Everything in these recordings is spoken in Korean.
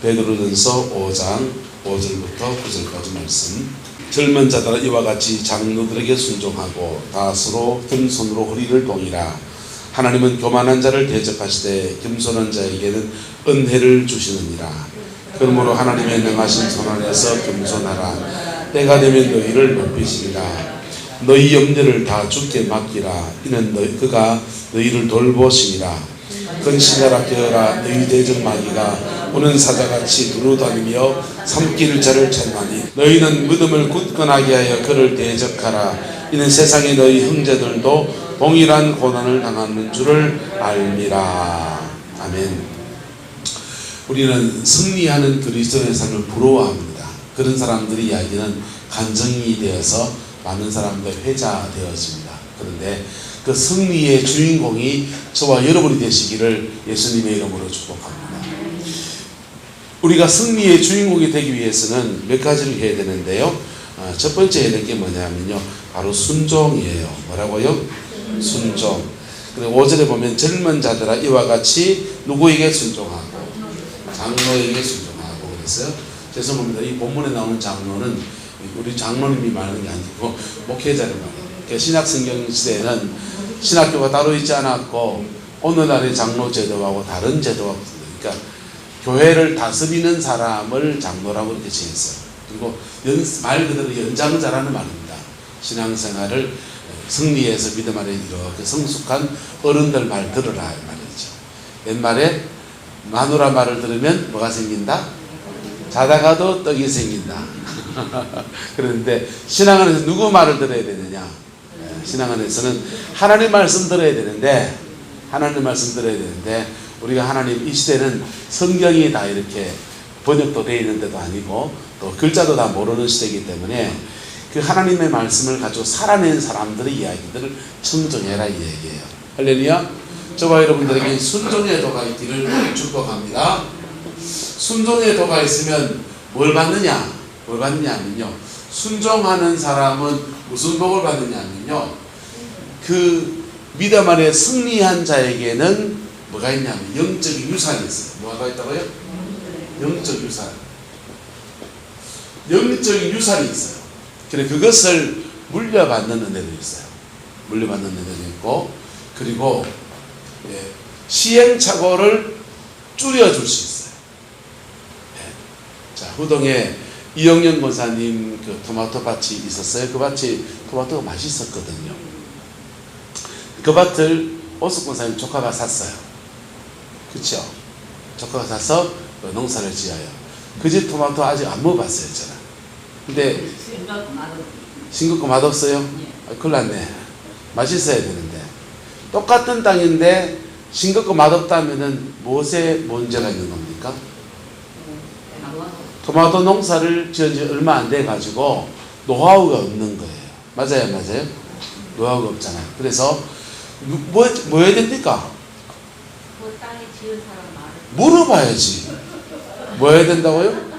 베드로전서 5장 5절부터 9절까지 말씀. 젊은 자들아 이와 같이 장로들에게 순종하고 다스로 겸손으로 허리를 동이라. 하나님은 교만한 자를 대적하시되 겸손한 자에게는 은혜를 주시느니라. 그러므로 하나님의 명하신 손 안에서 겸손하라. 때가 되면 너희를 높이시리라. 너희 염려를 다 주께 맡기라. 이는 그가 너희를 돌보시니라. 근신하라 깨어라. 너희 대적 마귀가 오는 사자같이 두루다니며 삼킬 자를 찾나니 너희는 믿음을 굳건하게 하여 그를 대적하라. 이는 세상의 너희 형제들도 동일한 고난을 당하는 줄을 알미라. 아멘. 우리는 승리하는 그리스도의 삶을 부러워합니다. 그런 사람들의 이야기는 간증이 되어서 많은 사람들 회자되어집니다. 그런데 그 승리의 주인공이 저와 여러분이 되시기를 예수님의 이름으로 축복합니다. 우리가 승리의 주인공이 되기 위해서는 몇 가지를 해야 되는데요. 첫 번째 해야 될 게 뭐냐면요, 바로 순종이에요. 뭐라고요? 순종. 그리고 5절에 보면 젊은 자들아 이와 같이 누구에게 순종하고 장로에게 순종하고 그랬어요. 죄송합니다. 이 본문에 나오는 장로는 우리 장로님이 말하는 게 아니고 목회자를 말해요. 신약 성경 시대에는 신학교가 따로 있지 않았고 오늘날의 장로 제도하고 다른 제도가 그러니까 교회를 다스리는 사람을 장로라고 이렇게 정했어요. 그리고 말 그대로 연장자라는 말입니다. 신앙생활을 승리해서 믿음 안에 이렇게 성숙한 어른들 말 들으라 말이죠. 옛말에 마누라 말을 들으면 뭐가 생긴다? 자다가도 떡이 생긴다. 그런데 신앙 안에서 누구 말을 들어야 되느냐? 신앙 안에서는 하나님 말씀 들어야 되는데 우리가 하나님 이 시대는 성경이 다 이렇게 번역도 되어 있는데도 아니고 또 글자도 다 모르는 시대이기 때문에 그 하나님의 말씀을 가지고 살아낸 사람들의 이야기들을 청정해라 이 얘기예요. 할렐루야. 저와 여러분들에게 순종의 도가 있기를 축복합니다. 순종의 도가 있으면 뭘 받느냐 하면요, 순종하는 사람은 무슨 복을 받느냐면요, 그 믿음 안에 승리한 자에게는 뭐가 있냐면 영적 유산이 있어요. 뭐가 있다고요? 영적 유산이 있어요. 그래 그것을 물려받는 은혜도 있어요. 물려받는 은혜도 있고, 그리고 시행착오를 줄여줄 수 있어요. 자, 후동에 이영년 권사님 그 토마토 밭이 있었어요. 그 밭이 토마토가 맛있었거든요. 그 밭을 오숙 권사님 조카가 샀어요. 그렇죠? 조카가 사서 농사를 지어요. 그 집 토마토 아직 안 먹어봤어요, 저는. 근데 싱겁고 맛없어요? 큰일 났네. 맛있어야 되는데. 똑같은 땅인데 싱겁고 맛없다면은 무엇에 문제가 있는 겁니까? 토마토 농사를 지은 지 얼마 안 돼 가지고 노하우가 없는 거예요. 맞아요? 노하우가 없잖아요. 그래서 뭐 해야 됩니까? 그 땅에 지은 사람 말을 물어봐야지. 뭐 해야 된다고요?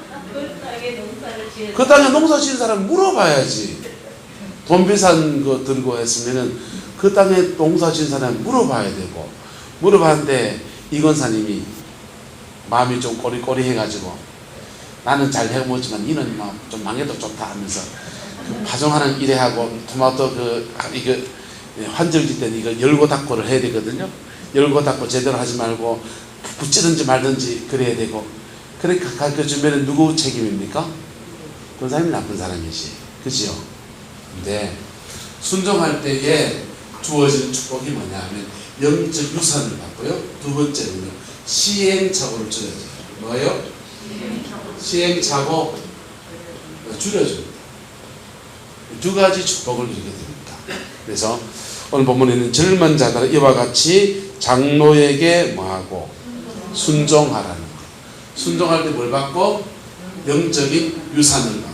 그 땅에 농사 지은 사람 물어봐야지. 돈 비싼 거 들고 했으면은 그 땅에 농사 지은 사람 물어봐야 되고, 물어봤는데 이 권사님이 마음이 좀 꼬리꼬리 해가지고 나는 잘 해먹지만 니는 좀 망해도 좋다 하면서 그 파종하는 일에 하고 토마토 이거 환절기 때는 이거 열고 닫고를 해야 되거든요. 열고 닫고 제대로 하지 말고 붙이든지 말든지 그래야 되고, 그러니까 그 주변에 누구 책임입니까? 그 사람이 나쁜 사람이지. 그죠? 근데 순종할 때에 주어진 축복이 뭐냐 하면 영적 유산을 받고요. 두 번째는요, 시행착오를 줄여줘요. 뭐예요? 시행착오 줄여줍니다. 두 가지 축복을 누리게 됩니다. 그래서 오늘 본문에는 젊은 자들은 이와 같이 장로에게 뭐하고 순종하라는 거. 순종할 때 뭘 받고? 영적인 유산을 받고.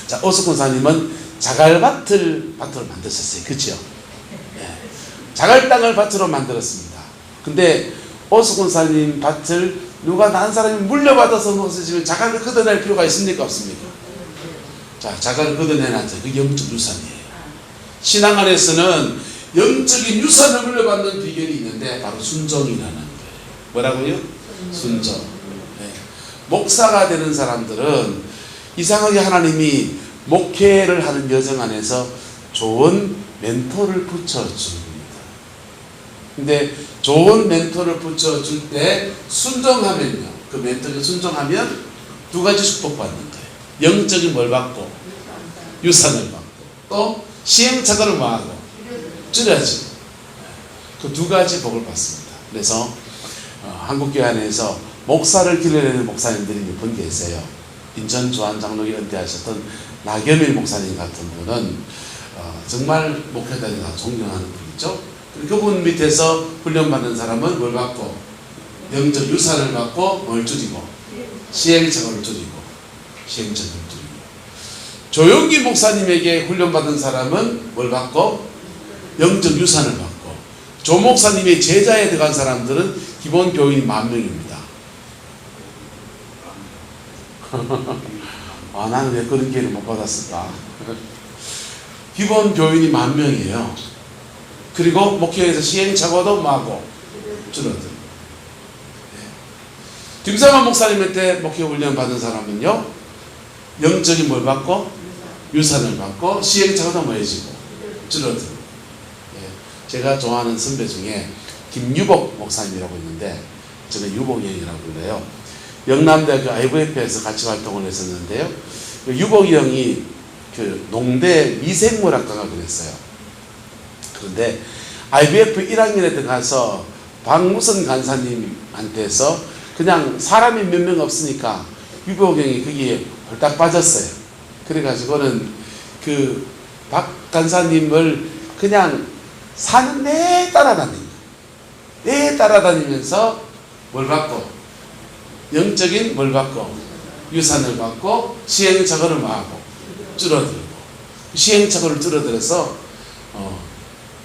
자, 오숙 권사님은 자갈밭을 만드셨어요. 그렇죠? 네. 자갈 땅을 밭으로 만들었습니다. 근데 오숙 권사님 밭을 누가 난 사람이 물려받아서 놓으시면 자갈을 걷어낼 필요가 있습니까? 없습니까? 자, 자갈을 걷어내놨죠. 그게 영적 유산이에요. 신앙 안에서는 영적인 유산을 물려받는 비결이 있는데 바로 순종이라는 거예요. 뭐라고요? 순종. 네. 목사가 되는 사람들은 이상하게 하나님이 목회를 하는 여정 안에서 좋은 멘토를 붙여줍니다. 근데 좋은 멘토를 붙여줄 때 순종하면요, 그 멘토가 순종하면 두 가지 축복받는 거예요. 영적인 뭘 받고 유산을 받고 또 시행착오를 뭐하고 줄여지고 그 두 가지 복을 받습니다. 그래서 한국교회 안에서 목사를 길러내는 목사님들이 몇 분 계세요. 인천 주한장로교 은퇴하셨던 나겸일 목사님 같은 분은 정말 목회자들이 다 존경하는 분이죠. 그분 밑에서 훈련받는 사람은 뭘 받고 영적 유산을 받고 뭘 줄이고 시행착오를 줄이고 시행착오를 줄이고 조용기 목사님에게 훈련받은 사람은 뭘 받고 영적 유산을 받고 조 목사님의 제자에 들어간 사람들은 기본 교인이 10,000명입니다. 나는 왜 그런 기회를 못 받았을까? 기본 교인이 10,000명이에요. 그리고 목회에서 시행착오도 뭐하고 줄어들고. 김상환 목사님한테 목회 훈련 받은 사람은요, 영적인 뭘 받고 유산을 받고 시행착오도 뭐해지고 줄어들고. 제가 좋아하는 선배 중에 김유복 목사님이라고 있는데, 저는 유복이 형이라고 불러요. 영남대학교 IVF에서 같이 활동을 했었는데요. 유복이 형이 그 농대 미생물학과가 그랬어요. 그런데 IVF 1학년에 들어가서 박무선 간사님한테서 그냥 사람이 몇 명 없으니까 유복 형이 거기에 홀딱 빠졌어요. 그래가지고는 그 박 간사님을 그냥 사는 내 따라다니고, 내 따라다니면서 뭘 받고 영적인 뭘 받고 유산을 받고 시행착오를 뭐하고 줄어들고, 시행착오를 줄어들어서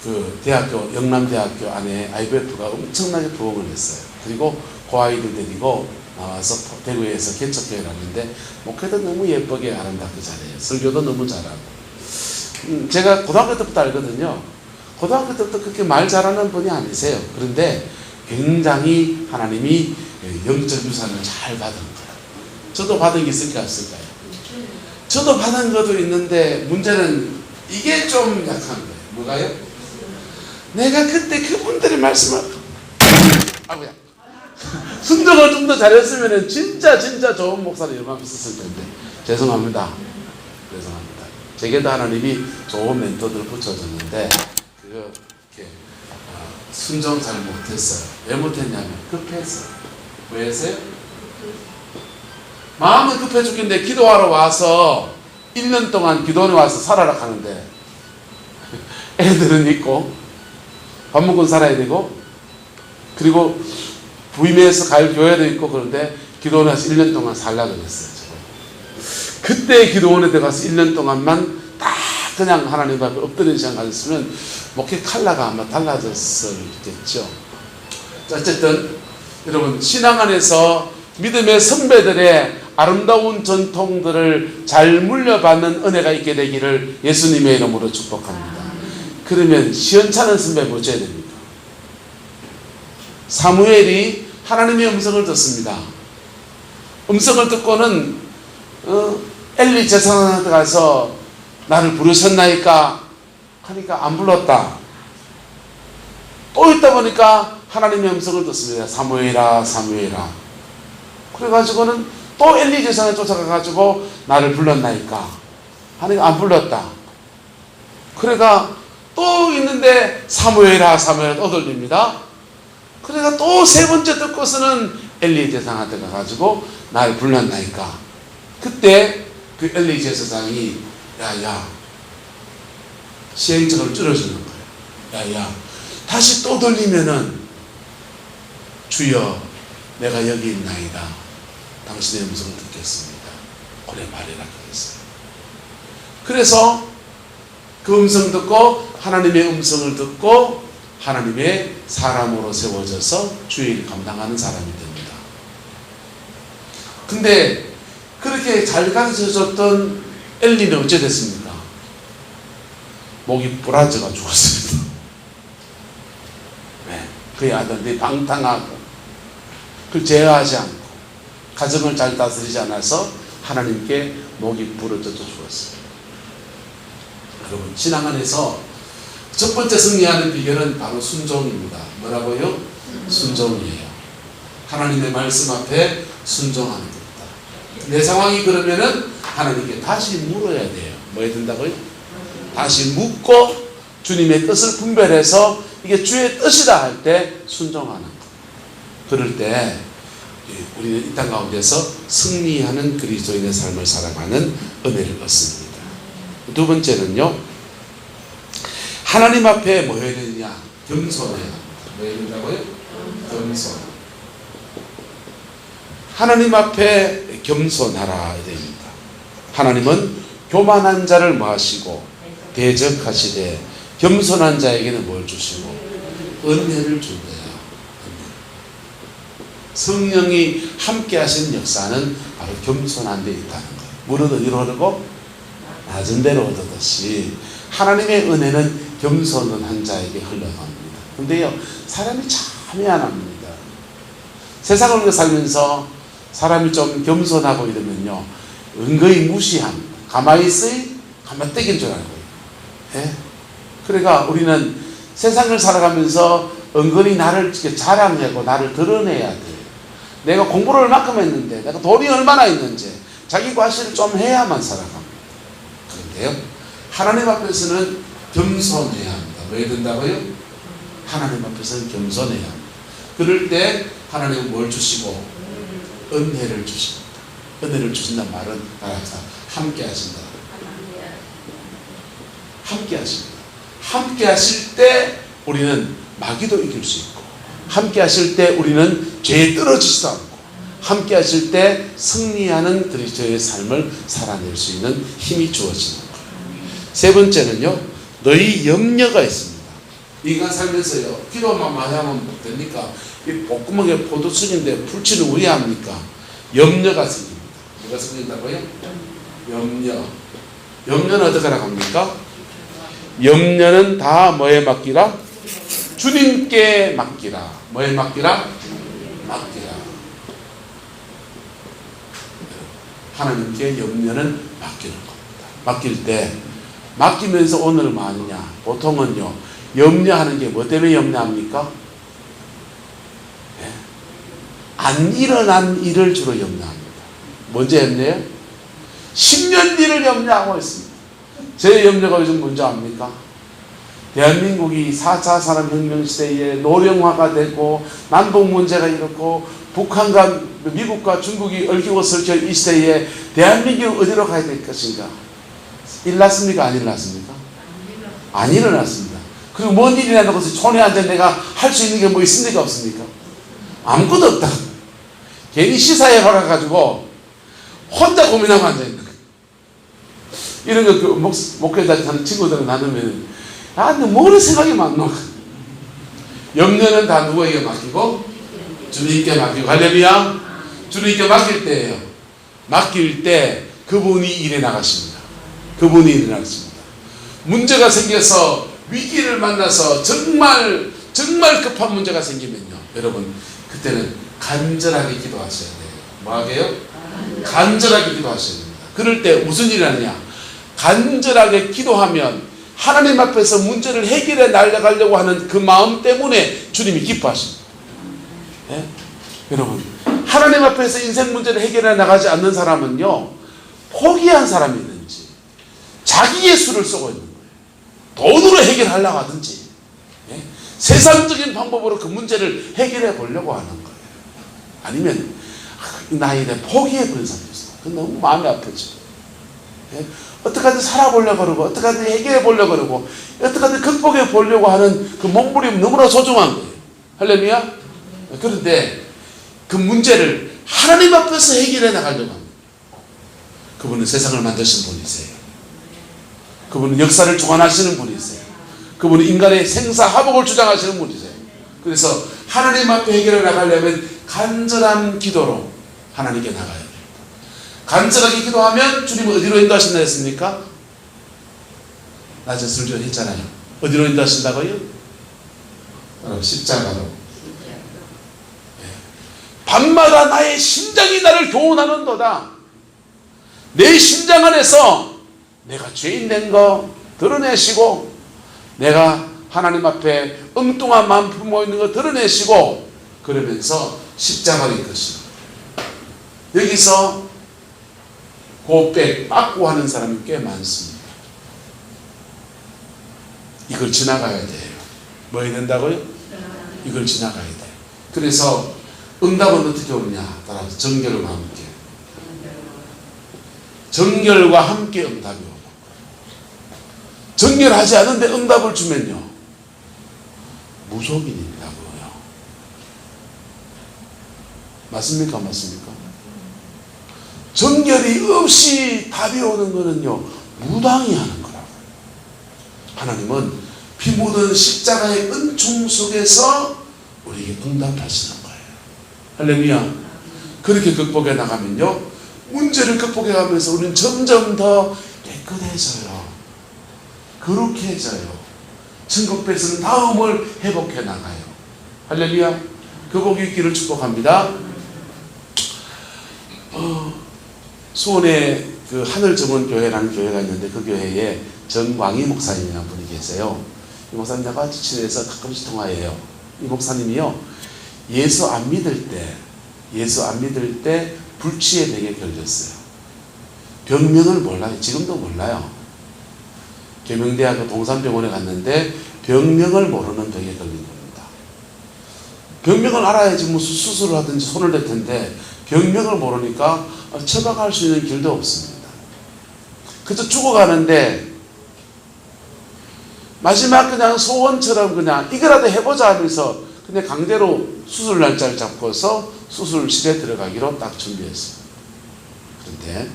그 대학교 영남대학교 안에 IVF가 엄청나게 부흥을 했어요. 그리고 그 아이들 데리고 나와서 대구에서 개척교회를 하는데 목회도 너무 예쁘게 아름답게 잘해요. 설교도 너무 잘하고. 제가 고등학교 때부터 알거든요. 고등학교 때부터 그렇게 말 잘하는 분이 아니세요. 그런데 굉장히 하나님이 영적 유산을 잘 받은 거예요. 저도 받은 게 있을까 없을까요? 저도 받은 것도 있는데 문제는 이게 좀 약한 거예요. 뭐가요? 내가 그때 그분들의 말씀을 아구야 순종을 좀 더 잘했으면 진짜 좋은 목사를 얼마나 있었을 텐데. 죄송합니다. 제게도 하나님이 좋은 멘토들을 붙여줬는데 이렇게 순종 잘 못했어요. 왜 못했냐면 급했어요. 왜 했어요? 마음은 급해 죽겠는데 기도하러 와서 1년 동안 기도원에 와서 살아라 하는데 애들은 있고 밥 먹고 살아야 되고 그리고 부임해서 갈 교회도 있고 그런데 기도원에 와서 1년 동안 살라고 그랬어요. 그때 기도원에 들어가서 1년 동안만 딱 그냥 하나님 앞에 엎드리는 시간 가졌으면 목회 칼라가 아마 달라졌을겠죠. 어쨌든 여러분 신앙 안에서 믿음의 선배들의 아름다운 전통들을 잘 물려받는 은혜가 있게 되기를 예수님의 이름으로 축복합니다. 그러면 시원찮은 선배 모셔야 됩니까? 사무엘이 하나님의 음성을 듣습니다. 음성을 듣고는 엘리 제사장한테 가서 나를 부르셨나이까 하니까 안 불렀다. 또 있다 보니까 하나님의 음성을 듣습니다. 사무엘아 사무엘아. 그래가지고는 또 엘리 제사장을 쫓아가가지고 나를 불렀나이까 하니까 안 불렀다. 그래가 또 있는데 사무엘아 사무엘아 또 들립니다. 그래가 또 세 번째 듣고서는 엘리 제사장한테 가가지고 나를 불렀나이까. 그때 그 엘리 제사장이 야야 시행착오를 줄여주는 거예요. 야야 다시 또 들리면은 주여 내가 여기 있나이다. 당신의 음성을 듣겠습니다. 그래 말해라 그랬어요. 그래서 그 음성 듣고 하나님의 음성을 듣고 하나님의 사람으로 세워져서 주의 일을 감당하는 사람이 됩니다. 근데 그렇게 잘 가르쳐줬던 엘리는 어째 됐습니까? 목이 부라져가 죽었습니다. 왜? 그의 아들들이 방탕하고 그걸 제어하지 않고 가정을 잘 다스리지 않아서 하나님께 목이 부러져 죽었어요. 여러분, 신앙 안에서 첫 번째 승리하는 비결은 바로 순종입니다. 뭐라고요? 순종이에요. 하나님의 말씀 앞에 순종하는 겁니다. 내 상황이 그러면은 하나님께 다시 물어야 돼요. 뭐 해야 된다고요? 다시 묻고 주님의 뜻을 분별해서 이게 주의 뜻이다 할 때 순종하는 것. 그럴 때 우리는 이 땅 가운데서 승리하는 그리스도인의 삶을 살아가는 은혜를 얻습니다. 두 번째는요, 하나님 앞에 뭐 해야 되느냐? 겸손해야 합니다. 뭐 해야 된다고요? 겸손. 하나님 앞에 겸손하라 됩니다. 하나님은 교만한 자를 뭐 하시고 대적하시되 겸손한 자에게는 뭘 주시고 은혜를 준대요. 성령이 함께 하신 역사는 바로 겸손한 데 있다는 거예요. 물은 어디로 흐르고 낮은 데로 흐르듯이 하나님의 은혜는 겸손한 자에게 흘러갑니다. 근데요, 사람이 참 미안합니다. 세상을 살면서 사람이 좀 겸손하고 이러면요, 은근히 무시합니다. 가만히 있으니 가만떼긴 줄 알고요. 예? 그러니까 우리는 세상을 살아가면서 은근히 나를 자랑하고 나를 드러내야 돼요. 내가 공부를 얼마큼 했는데, 내가 돈이 얼마나 있는지 자기 과시를 좀 해야만 살아갑니다. 그런데요, 하나님 앞에서는 겸손해야 합니다. 왜 된다고요? 하나님 앞에서는 겸손해야 합니다. 그럴 때 하나님은 뭘 주시고? 은혜를 주십니다. 은혜를 주신다는 말은 함께 하신다. 함께 하십니다. 함께 하실 때 우리는 마귀도 이길 수 있고, 함께 하실 때 우리는 죄에 떨어지지도 않고, 함께 하실 때 승리하는 그리스도의 삶을 살아낼 수 있는 힘이 주어지는 거예요. 세 번째는요, 너희 염려가 있습니다. 인간 살면서요, 기도만 많이 하면 못 됩니까? 이 목구멍에 포도sun인데 풀치는 왜 합니까? 염려가 생깁니다. 뭐가 생긴다고요? 염려. 염려는 어떻게 하라고 합니까? 염려는 다 뭐에 맡기라? 주님께 맡기라. 뭐에 맡기라? 맡기라. 하나님께 염려는 맡기는 겁니다. 맡길 때, 맡기면서 오늘 뭐 하느냐? 보통은요, 염려하는 게 뭐 때문에 염려합니까? 네? 안 일어난 일을 주로 염려합니다. 뭔지 염려해요? 10년 뒤를 염려하고 있습니다. 제 염려가 요즘 뭔지 압니까? 대한민국이 4차 산업혁명 시대에 노령화가 되고 남북 문제가 이렇고 북한과 미국과 중국이 얽히고 설켜 이 시대에 대한민국이 어디로 가야 될 것인가? 일어났습니까? 안 일어났습니까? 안 일어났습니다. 그리고 뭔 일이 나는 것을 촌에 앉아 내가 할 수 있는 게 뭐 있습니까? 없습니까? 아무것도 없다. 괜히 시사에 가가지고 혼자 고민하고 앉아있는 거예요. 이런 거 목회자 하는 친구들은 나누면 근데 뭘 생각이 많노? 염려는 다 누구에게 맡기고? 주님께 맡기고. 할렐루야. 주님께 맡길 때예요. 맡길 때 그분이 일해 나가십니다. 그분이 일해 나가십니다. 문제가 생겨서 위기를 만나서 정말 급한 문제가 생기면요, 여러분 그때는 간절하게 기도하셔야 돼요. 뭐 하게요? 간절하게 기도하셔야 됩니다. 그럴 때 무슨 일이 하느냐? 간절하게 기도하면 하나님 앞에서 문제를 해결해 나가려고 하는 그 마음 때문에 주님이 기뻐하십니다. 네? 여러분, 하나님 앞에서 인생 문제를 해결해 나가지 않는 사람은요, 포기한 사람이 있는지 자기의 수를 쓰고 있는 거예요. 돈으로 해결하려고 하든지, 네? 세상적인 방법으로 그 문제를 해결해 보려고 하는 거예요. 아니면 나이에 포기해버린 사람도 있어요. 그건 너무 마음이 아프죠. 네? 어떻게든 살아보려고 그러고, 어떻게든 해결해 보려고 그러고, 어떻게든 극복해 보려고 하는 그 몸부림이 너무나 소중한 거예요. 할렐루야? 그런데 그 문제를 하나님 앞에서 해결해 나가려고 합니다. 그분은 세상을 만드신 분이세요. 그분은 역사를 주관하시는 분이세요. 그분은 인간의 생사화복을 주장하시는 분이세요. 그래서 하나님 앞에 해결해 나가려면 간절한 기도로 하나님께 나가야 돼요. 간절하게 기도하면 주님은 어디로 인도하신다 했습니까? 낮에 설교 했잖아요. 어디로 인도하신다고요? 십자가로. 밤마다 나의 심장이 나를 교훈하는도다. 내 심장 안에서 내가 죄인 된 거 드러내시고, 내가 하나님 앞에 엉뚱한 마음 품어 있는 거 드러내시고, 그러면서 십자가를 이끄시고, 여기서 고백 빠꾸 하는 사람이 꽤 많습니다. 이걸 지나가야 돼요. 뭐 해야 된다고요? 이걸 지나가야 돼요. 그래서 응답은 어떻게 오느냐? 따라서 정결과 함께. 정결과 함께 응답이 오는 거예요. 정결하지 않은데 응답을 주면요, 무속인이라고요. 맞습니까? 맞습니까? 정결이 없이 답이 오는 거는요, 무당이 하는 거라고요. 하나님은 피 묻은 십자가의 은총 속에서 우리에게 응답하시는 거예요. 할렐루야. 그렇게 극복해 나가면요, 문제를 극복해 가면서 우리는 점점 더 깨끗해져요. 거룩해져요. 천국 뺏은 다음을 회복해 나가요. 할렐루야. 그 복이 있기를 축복합니다. 수원에 그 하늘정원교회라는 교회가 있는데, 그 교회에 정광희 목사님이라는 분이 계세요. 이 목사님과 같이 친해서 가끔씩 통화해요. 이 목사님이요, 예수 안 믿을 때 불치에 병에 걸렸어요. 병명을 몰라요. 지금도 몰라요. 계명대학교 동산병원에 갔는데 병명을 모르는 병에 걸린 겁니다. 병명을 알아야지 무슨 수술을 하든지 손을 댈 텐데, 병명을 모르니까 처방할 수 있는 길도 없습니다. 그저 죽어가는데 마지막 그냥 소원처럼 그냥 이거라도 해보자 하면서 그냥 강제로 수술 날짜를 잡고서 수술실에 들어가기로 딱 준비했어요. 그런데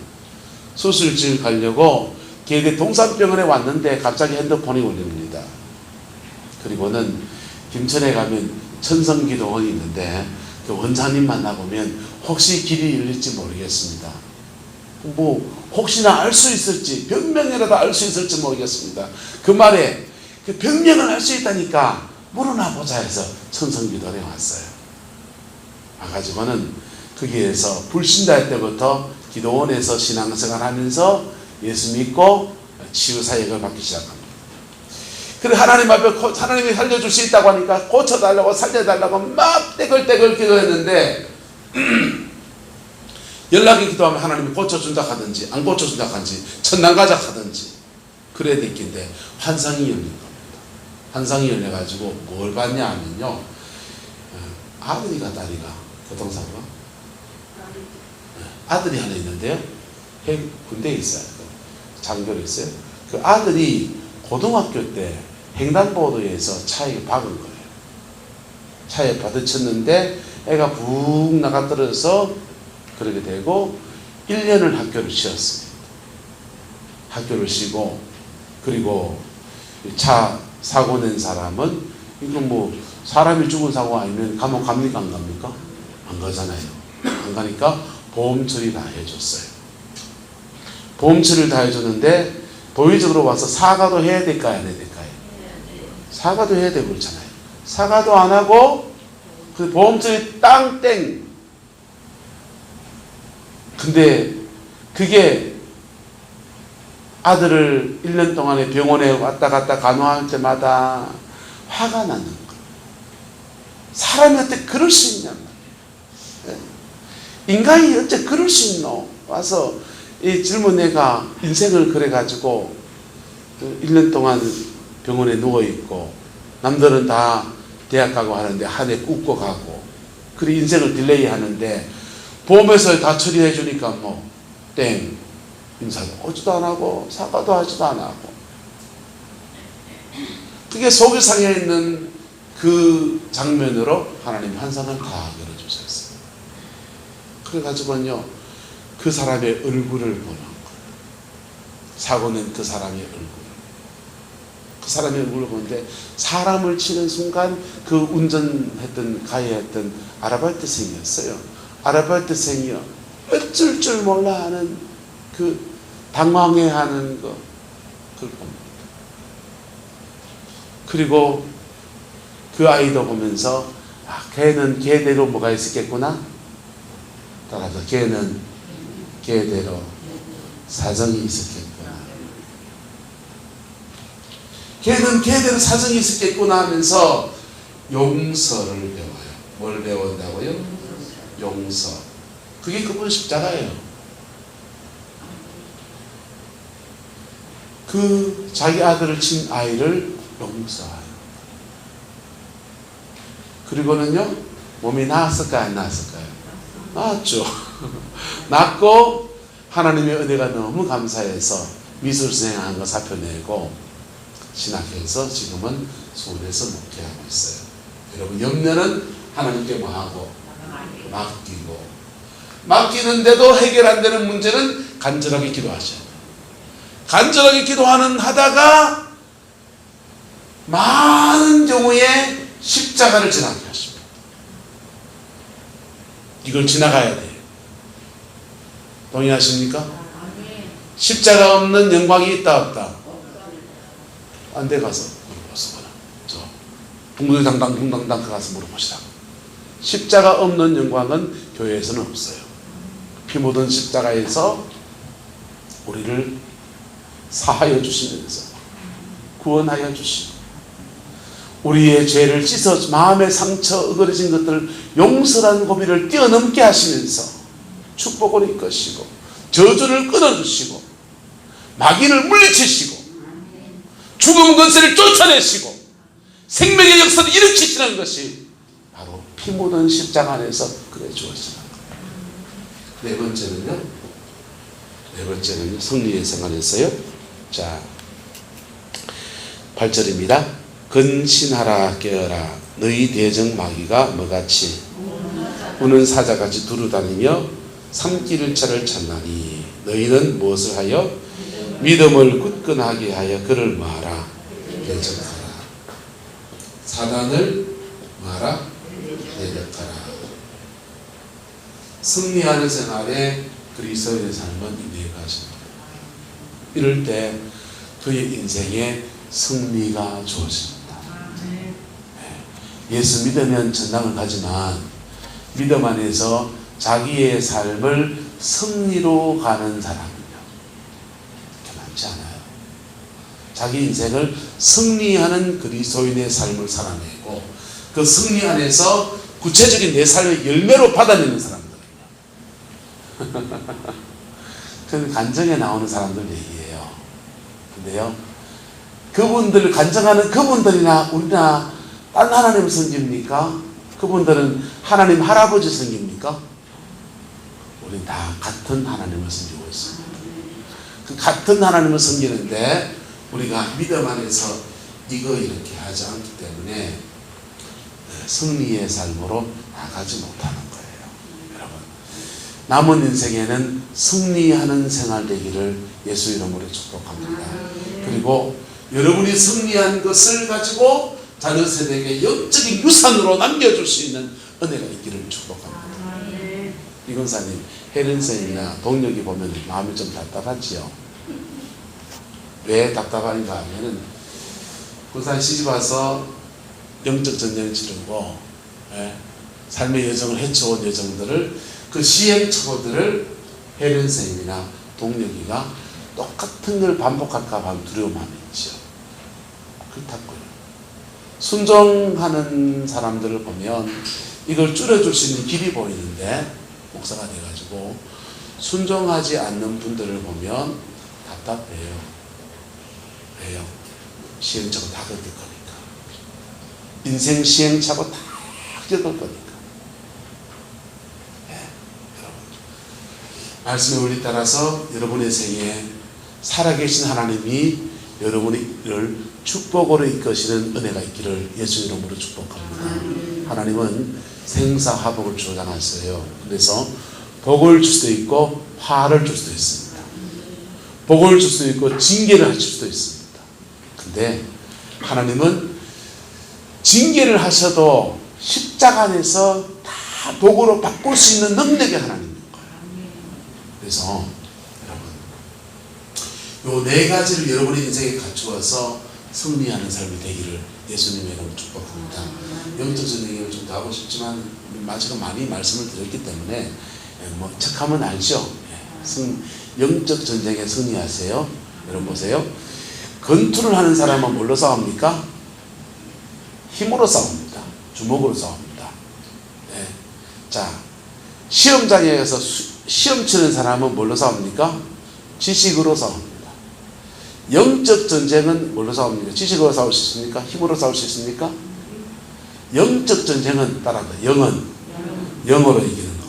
수술실 가려고 계대 동산병원에 왔는데 갑자기 핸드폰이 울립니다. 그리고는 김천에 가면 천성기도원이 있는데 그 원장님 만나보면 혹시 길이 열릴지 모르겠습니다. 뭐 혹시나 알 수 있을지, 병명이라도 알 수 있을지 모르겠습니다. 그 말에 그 병명을 알 수 있다니까 물어나 보자 해서 천성기도원에 왔어요. 와가지고는 거기에서 불신자일 때부터 기도원에서 신앙생활 하면서 예수 믿고 치유사역을 받기 시작합니다. 그래 하나님 앞에 하나님이 살려줄 수 있다고 하니까 고쳐달라고 살려달라고 막 떼글떼글 기도했는데 연락이 기도하면 하나님이 고쳐준다 하든지 안 고쳐준다 하든지 천당 가자 하든지 그래야 될 긴데 환상이 열린 겁니다. 환상이 열려가지고 뭘 봤냐 하면요, 아들이가 딸이가 교통사고가 아들이 하나 있는데요, 군대에 있어요. 장교로 있어요. 그 아들이 고등학교 때 횡단보도에서 차에 박은 거예요. 차에 받아쳤는데 애가 푹 나가 떨어져서 그렇게 되고 1년을 학교를 쉬었습니다. 학교를 쉬고, 그리고 차 사고 낸 사람은 이거 뭐 사람이 죽은 사고 아니면 감옥 갑니까 안 갑니까? 안 가잖아요. 안 가니까 보험 처리 다 해줬어요. 보험 처리를 다 해줬는데 도의적으로 와서 사과도 해야 될까요? 안 해야 될까요? 사과도 해야 되고 그렇잖아요. 사과도 안 하고 그 보험 처리 땅땡. 근데 그게 아들을 1년 동안에 병원에 왔다 갔다 간호할 때마다 화가 나는 거예요. 사람이 어떻게 그럴 수 있냔 말이에요. 인간이 어째 그럴 수 있노? 와서 이 젊은 애가 인생을 그래가지고 1년 동안 병원에 누워있고, 남들은 다 대학 가고 하는데 한 해 웃고 가고, 그래 인생을 딜레이 하는데 보험에서 다 처리해 주니까 뭐 땡, 인사도 오지도 안 하고 사과도 하지도 안 하고. 그게 속에 상해 있는 그 장면으로 하나님 환상을 다 열어주셨어요. 그래가지고는요, 그 사람의 얼굴을 보는 거예요. 사고는 그 사람의 얼굴. 그 사람의 얼굴을 보는데 사람을 치는 순간 그 운전했던 가해했던 아르바이트생이었어요. 아르바이트생이요, 어쩔 줄 몰라 하는 그 당황해하는 거, 그걸 봅니다. 그리고 그 아이도 보면서 걔는 걔대로 뭐가 있었겠구나, 따라서 걔는 걔대로 사정이 있었겠구나. 걔는 걔대로 사정이 있었겠구나 하면서 용서를 배워요. 뭘 배운다고요? 용서. 그게 그분 십자가예요. 그 자기 아들을 친 아이를 용서해요. 그리고는요, 몸이 나았을까요? 안 나았을까요? 나았죠. 낫고 하나님의 은혜가 너무 감사해서 미술생한 거 사표내고 신학해서 지금은 서울에서 목회하고 있어요. 여러분, 염려는 하나님께 뭐하고? 맡기고. 맡기는데도 해결 안 되는 문제는 간절하게 기도하셔야 돼요. 간절하게 기도하는 하다가 많은 경우에 십자가를 지나게 하십니다. 이걸 지나가야 돼요. 동의하십니까? 십자가 없는 영광이 있다 없다? 안 돼 가서 물어보시거나 저 붕당당 가서 물어보시라. 십자가 없는 영광은 교회에서는 없어요. 피 묻은 십자가에서 우리를 사하여 주시면서 구원하여 주시고 우리의 죄를 씻어 마음의 상처 으그러진 것들을 용서라는 고비를 뛰어넘게 하시면서 축복을 이끄시고 저주를 끊어주시고 마귀를 물리치시고 죽음 권세를 쫓아내시고 생명의 역사를 일으키시는 것이 바로 피 묻은 십자가 안에서 그래 주어지는 거예요. 네 번째는요 승리의 생활에서요. 자 8절입니다. 근신하라 깨어라 너희 대적 마귀가 뭐같이 우는 사자같이 두루다니며 삼킬 자를 찾나니 너희는 무엇을 하여 믿음을 굳건하게 하여 그를 뭐하라 대적하라. 사단을 뭐하라 대적하라. 승리하는 생활에 그리스도인의 삶은 이 네 가지입니다. 이럴 때 그의 인생에 승리가 주어집니다. 예수 믿으면 천당을 가지만 믿음 안에서 자기의 삶을 승리로 가는 사람은요 그렇게 많지 않아요. 자기 인생을 승리하는 그리스도인의 삶을 살아내고 그 승리 안에서 구체적인 내 삶의 열매로 받아내는 사람들은요 그건 간증에 나오는 사람들 얘기예요. 근데요 그분들 간증하는 그분들이나 우리나 딴 하나님 섬깁니까? 그분들은 하나님 할아버지 섬깁니까? 우리는 다 같은 하나님을 섬기고 있습니다. 그 같은 하나님을 섬기는데 우리가 믿음 안에서 이거 이렇게 하지 않기 때문에 승리의 삶으로 나가지 못하는 거예요. 여러분 남은 인생에는 승리하는 생활 되기를 예수 이름으로 축복합니다. 그리고 여러분이 승리한 것을 가지고 자녀 세대에게 영적인 유산으로 남겨줄 수 있는 은혜가 있기를 축복합니다. 이건사님, 혜린쌤이나 동력이 보면 마음이 좀 답답하지요. 왜 답답한가 하면은 군산 시집 와서 영적 전쟁을 치르고 삶의 여정을 헤쳐온 여정들을 그 시행착오들을 혜린쌤이나 동력이가 똑같은 걸 반복할까 봐 두려움이 있죠. 그렇다고요. 순종하는 사람들을 보면 이걸 줄여줄 수 있는 길이 보이는데 목사가 돼가지고 순종하지 않는 분들을 보면 답답해요. 왜요? 시행착오 다 겪을 거니까. 인생 시행착오 다 겪을 거니까. 네, 여러분. 말씀의 원리 따라서 여러분의 생에 살아계신 하나님이 여러분을 축복으로 이끄시는 은혜가 있기를 예수 이름으로 축복합니다. 하나님은 생사화복을 주장하세요. 그래서 복을 줄 수도 있고 화를 줄 수도 있습니다. 복을 줄 수도 있고 징계를 하실 수도 있습니다. 근데 하나님은 징계를 하셔도 십자가 안에서 다 복으로 바꿀 수 있는 능력의 하나님인 거예요. 그래서 요 네 가지를 여러분의 인생에 갖추어서 승리하는 삶이 되기를 예수님의 이름으로 축복합니다. 영적 전쟁을 좀 더 하고 싶지만 제가 많이 말씀을 드렸기 때문에 뭐 척하면 알죠. 영적 전쟁에 승리하세요. 여러분 보세요. 권투를 하는 사람은 뭘로 싸웁니까? 힘으로 싸웁니다. 주먹으로 싸웁니다. 네. 자, 시험장에서 시험 치는 사람은 뭘로 싸웁니까? 지식으로 싸웁니다. 영적 전쟁은 뭘로 싸웁니까? 지식으로 싸울 수 있습니까? 힘으로 싸울 수 있습니까? 영적 전쟁은 따라합니다. 영은 영으로 이기는 거.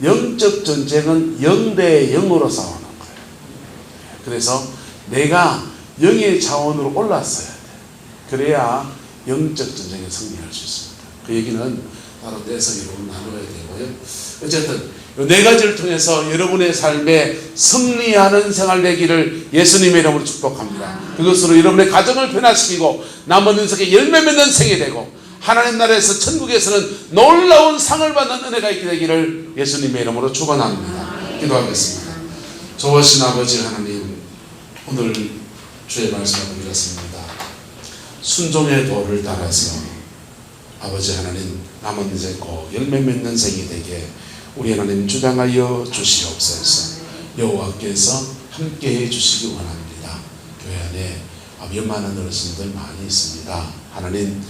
영적 전쟁은 영 대 영으로 싸우는 거예요. 그래서 내가 영의 차원으로 올랐어야 돼. 그래야 영적 전쟁에 승리할 수 있습니다. 그 얘기는 따로 떼서 여러분 나눠야 되고요. 어쨌든 이 네 가지를 통해서 여러분의 삶에 승리하는 생활 되기를 예수님의 이름으로 축복합니다. 그것으로 여러분의 가정을 변화시키고 남은 인생에 열매 맺는 생이 되고 하나님 나라에서 천국에서는 놀라운 상을 받는 은혜가 있게 되기를 예수님의 이름으로 축원합니다. 기도하겠습니다. 좋으신 아버지 하나님, 오늘 주의 말씀을 드렸습니다. 순종의 도를 따라서 아버지 하나님 남은 인생 꼭 열매 맺는 생이 되게 우리 하나님 주장하여 주시옵소서. 여호와께서 함께해 주시기 원합니다. 교회 안에 웬만한 어르신들 많이 있습니다. 하나님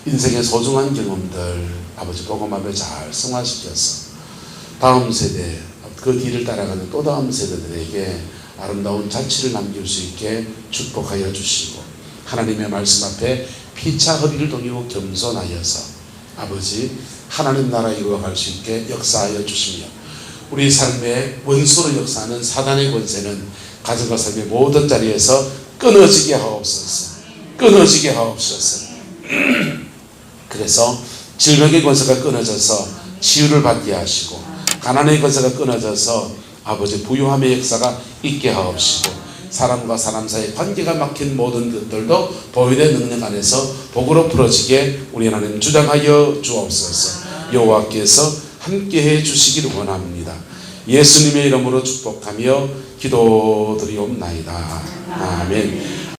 인생의 소중한 경험들 아버지 복음 앞에 잘 승화시켜서 다음 세대 그 뒤를 따라가는 또 다음 세대들에게 아름다운 자취를 남길 수 있게 축복하여 주시고 하나님의 말씀 앞에 피차 허리를 동이고 겸손하여서 아버지 하나님 나라 이루어갈 수 있게 역사하여 주시며 우리 삶의 원수로 역사하는 사단의 권세는 가정과 삶의 모든 자리에서 끊어지게 하옵소서. 끊어지게 하옵소서. 그래서 질병의 권세가 끊어져서 치유를 받게 하시고 가난의 권세가 끊어져서 아버지 부유함의 역사가 있게 하옵시고 사람과 사람 사이의 관계가 막힌 모든 것들도 보혈의 능력 안에서 복으로 풀어지게 우리 하나님 주장하여 주옵소서. 여호와께서 함께해 주시기를 원합니다. 예수님의 이름으로 축복하며 기도드리옵나이다. 아멘.